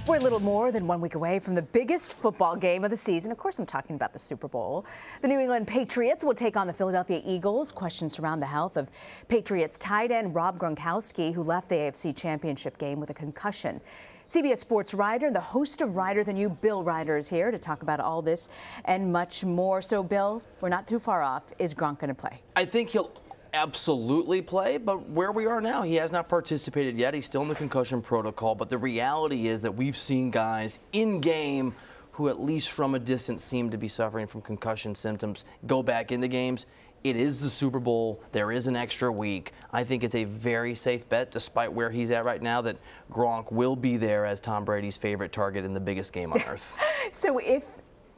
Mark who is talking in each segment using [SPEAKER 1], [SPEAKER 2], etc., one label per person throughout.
[SPEAKER 1] We're a little more than 1 week away from the biggest football game of the season. Of course, I'm talking about the Super Bowl. The New England Patriots will take on the Philadelphia Eagles. Questions surround the health of Patriots tight end Rob Gronkowski, who left the AFC Championship game with a concussion. CBS Sports writer and the host of Reiter Than You, Bill Reiter, is here to talk about all this and much more. So, Bill, we're not too far off. Is Gronk going to play?
[SPEAKER 2] I think he'll absolutely play, but where we are now, he has not participated yet. He's still in the concussion protocol, but the reality is that we've seen guys in game who, at least from a distance, seem to be suffering from concussion symptoms go back into games. It is the Super Bowl. There is an extra week. I think it's a very safe bet, despite where he's at right now, that Gronk will be there as Tom Brady's favorite target in the biggest game on earth.
[SPEAKER 1] So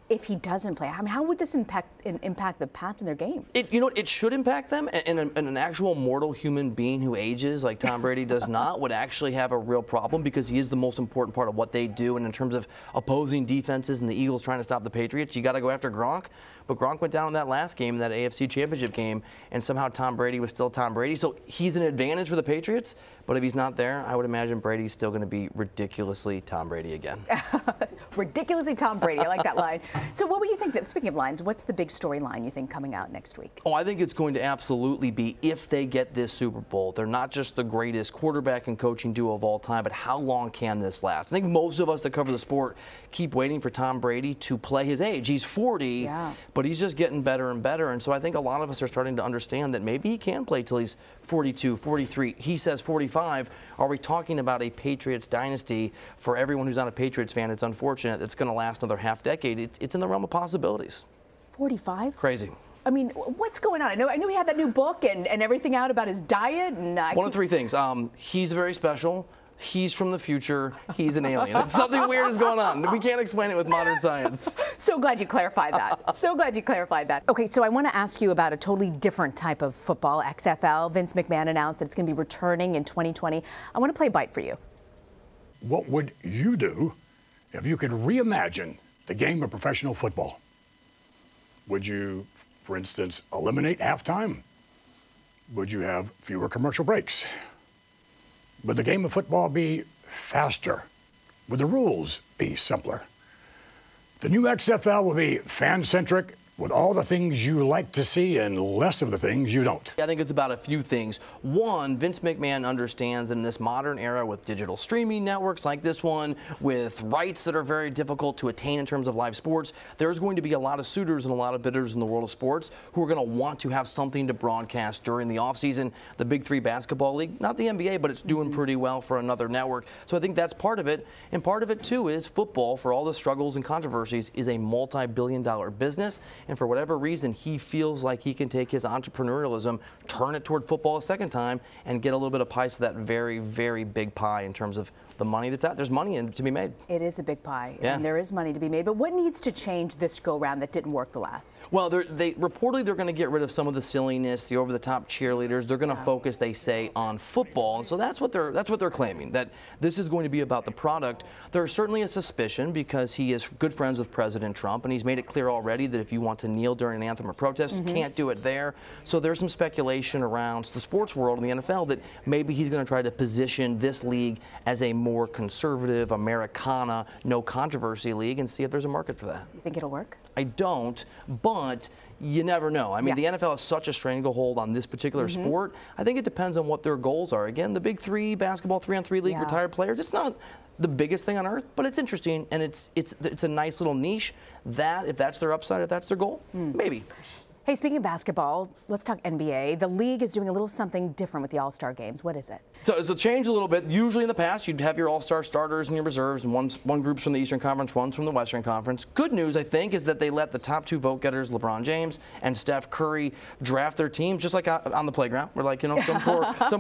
[SPEAKER 1] if he doesn't play, I mean, how would this impact the Pats in their game?
[SPEAKER 2] It should impact them, and an actual mortal human being who ages like Tom Brady does not would actually have a real problem, because he is the most important part of what they do. And in terms of opposing defenses and the Eagles trying to stop the Patriots, you got to go after Gronk. But Gronk went down in that last game, that AFC Championship game, and somehow Tom Brady was still Tom Brady. So he's an advantage for the Patriots, but if he's not there, I would imagine Brady's still going to be ridiculously Tom Brady again.
[SPEAKER 1] Ridiculously Tom Brady. I like that line. So what would you think, speaking of lines, what's the big storyline you think coming out next week?
[SPEAKER 2] Oh, I think it's going to absolutely be, if they get this Super Bowl, they're not just the greatest quarterback and coaching duo of all time, but how long can this last? I think most of us that cover the sport keep waiting for Tom Brady to play his age. He's 40, but he's just getting better and better. And so I think a lot of us are starting to understand that maybe he can play till he's 42, 43. He says 45. Are we talking about a Patriots dynasty? For everyone who's not a Patriots fan, it's unfortunate. It's going to last another half decade. It's in the realm of possibilities.
[SPEAKER 1] 45?
[SPEAKER 2] Crazy.
[SPEAKER 1] I mean, what's going on? I know he had that new book and everything out about his diet. And
[SPEAKER 2] one of three things. He's very special. He's from the future. He's an alien. It's something weird is going on. We can't explain it with modern science. So
[SPEAKER 1] glad you clarified that. So glad you clarified that. Okay, so I want to ask you about a totally different type of football, XFL. Vince McMahon announced that it's going to be returning in 2020. I want to play a bite for you.
[SPEAKER 3] What would you do if you could reimagine the game of professional football? Would you, for instance, eliminate halftime? Would you have fewer commercial breaks? Would the game of football be faster? Would the rules be simpler? The new XFL will be fan-centric, with all the things you like to see and less of the things you don't.
[SPEAKER 2] I think it's about a few things. One, Vince McMahon understands in this modern era with digital streaming networks like this one, with rights that are very difficult to attain in terms of live sports, there's going to be a lot of suitors and a lot of bidders in the world of sports who are going to want to have something to broadcast during the offseason. The Big Three basketball league, not the NBA, but it's doing pretty well for another network. So I think that's part of it. And part of it, too, is football, for all the struggles and controversies, is a multi-billion-dollar business. And for whatever reason, he feels like he can take his entrepreneurialism, turn it toward football a second time, and get a little bit of piece of that very, very big pie in terms of the money that's out. There's money to be made. It is a big pie, and there is money to be made. But what needs to change this go-round that didn't work the last? Well, reportedly they're going to get rid of some of the silliness, the over-the-top cheerleaders. They're going to focus, they say, on football, and so that's what they're claiming, that this is going to be about the product. There's certainly a suspicion, because he is good friends with President Trump, and he's made it clear already that if you want to kneel during an anthem or protest, you can't do it there. So there's some speculation around the sports world and the NFL that maybe he's going to try to position this league as a more conservative, Americana, no controversy league, and see if there's a market for that.
[SPEAKER 1] You think it'll work?
[SPEAKER 2] I don't, but you never know. I mean, the NFL has such a stranglehold on this particular sport. I think it depends on what their goals are. Again, the Big Three basketball 3-on-3 league, retired players, it's not the biggest thing on earth, but it's interesting, and it's a nice little niche. That, if that's their upside, if that's their goal, maybe.
[SPEAKER 1] Hey, speaking of basketball, let's talk NBA. The league is doing a little something different with the All-Star games. What is it?
[SPEAKER 2] So it's a change a little bit. Usually in the past, you'd have your All-Star starters and your reserves, and one group's from the Eastern Conference, one's from the Western Conference. Good news, I think, is that they let the top two vote-getters, LeBron James and Steph Curry, draft their teams, just like on the playground. We're like, some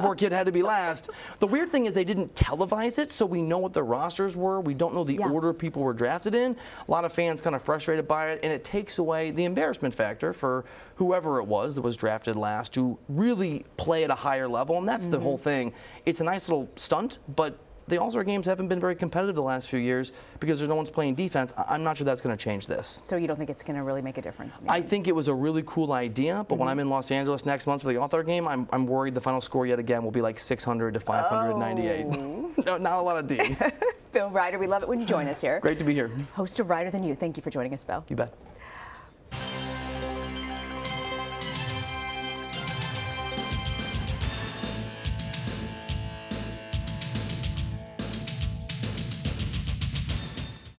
[SPEAKER 2] poor kid had to be last. The weird thing is they didn't televise it, so we know what their rosters were. We don't know the order people were drafted in. A lot of fans kind of frustrated by it, and it takes away the embarrassment factor for whoever it was that was drafted last to really play at a higher level, and that's the whole thing. It's a nice little stunt, but the All-Star games haven't been very competitive the last few years because no one's playing defense. I'm not sure that's going to change this.
[SPEAKER 1] So you don't think it's going to really make a difference?
[SPEAKER 2] I think it was a really cool idea, but when I'm in Los Angeles next month for the All-Star game, I'm worried the final score yet again will be like 600 to 598. No, not a lot of D.
[SPEAKER 1] Bill Reiter. We love it when you join us here.
[SPEAKER 2] Great to be here.
[SPEAKER 1] Host of Reiter Than You. Thank you for joining us, Bill.
[SPEAKER 2] You bet.